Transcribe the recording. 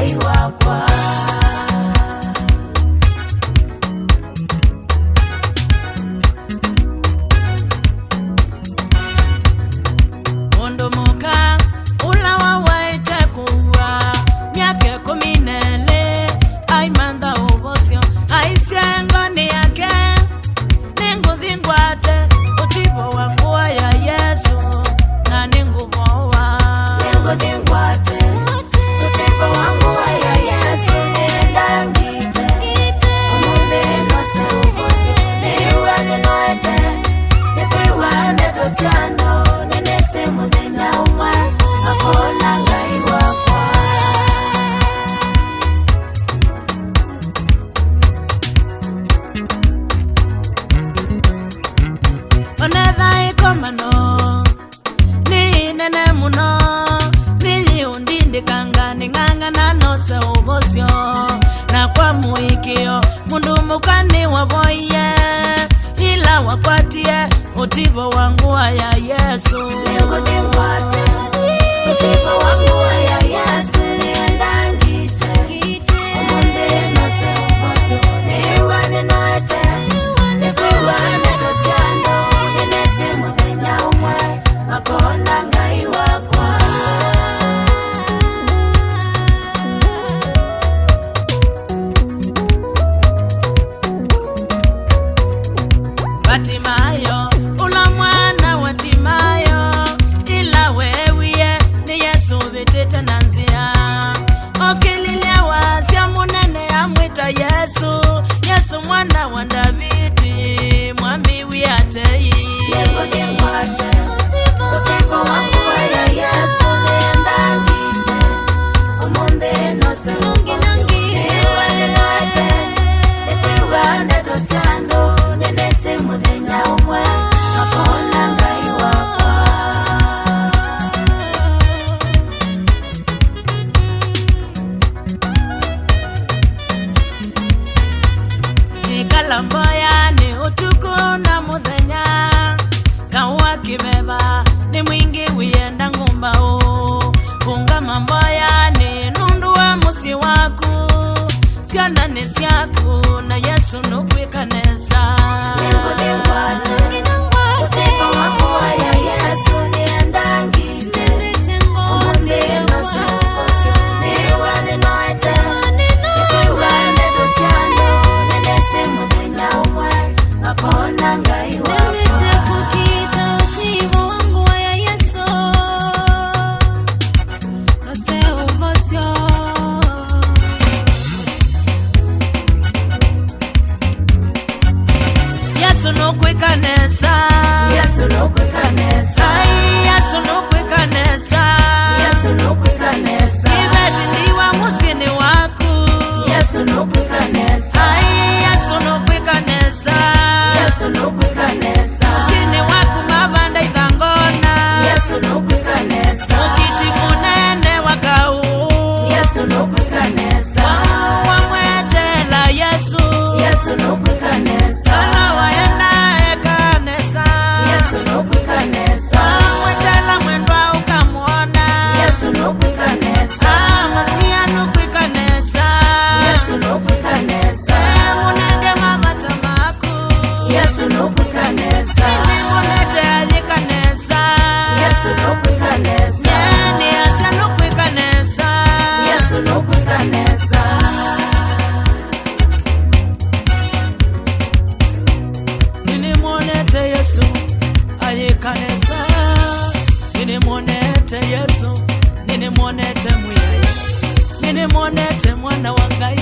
ngai wakwa. Mundu muka ula wawaite kuwa myake 14 aimanda ubosio aisiengoni yake ninguthingwate utibo wangu ya Yesu na ninguvoa Ninguthingwate utibo wangu ya Yesu niendangite umuthi nose ubosio niwe ninoete nipiwa ndeto siano nenese muthenya umwe akona ngai wakwa. onetha ikomano ni nene muno ni undindikanga ning'ang'ana nose ubosio na kwa muikio mundu mukani waboie ila wakwatie utibo wangu ya Yesu. Ninguthingwate utibo wangu ya Yesu niendangite umuthi nose ubosio niwe ninoete nipiwa ndeto siano nenese muthenya umwe akona ngai wakwa. Batimayo ula mwana wa Timayo ila wewie ni Yesu vitete na nzia okililia wasia munene amwita Yesu Yesu mwana wa Davidi mwambiwi atei. Ninguthingwate utibo wangu ya Yesu niendangite umuthi nose ubosio niwe ninoete nipiwa ndeto siano nenese muthenya umwe akona ngai wakwa. Nikalamboya ni utuku na muthenya kawa kibeba ni mwingi wienda ngumbao ungama mboya ni nundu wa musi waku siana ni siaku na Yesu nukwikanesa. Ninguthingwate utibo wangu ya Yesu niendangite umuthi nose ubosio niwe ninoete nipiwa ndeto siano nenese muthenya umwe akona ngai wakwa. Yesu nukwikanesa Yesu nukwikanesa Yesu nukwikanesa Yesu nukwikanesa ibeti ndiwa musini waku Yesu nukwikanesa Yesu nukwikanesa Yesu nukwikanesa musini waku mabanda ithangona Yesu nukwikanesa ukiti munene wakau Yesu nukwikanesa wamwetela Yesu Yesu nukwikanesa sana waenda ekanesa Yesu nukwikanesa wamwetela mwendwa ukamuona Yesu nukwikanesa masia nukwikanesa Yesu nukwikanesa munenge mamata maku Yesu nukwikanesa munete alikanesa Yesu nukwikanesa ni asia nukwikanesa Yesu nukwikanesa ninimwonete Yesu ayikanesa ninimwonete Yesu ninimwonete muyaya ninimwonete mwana wa Ngai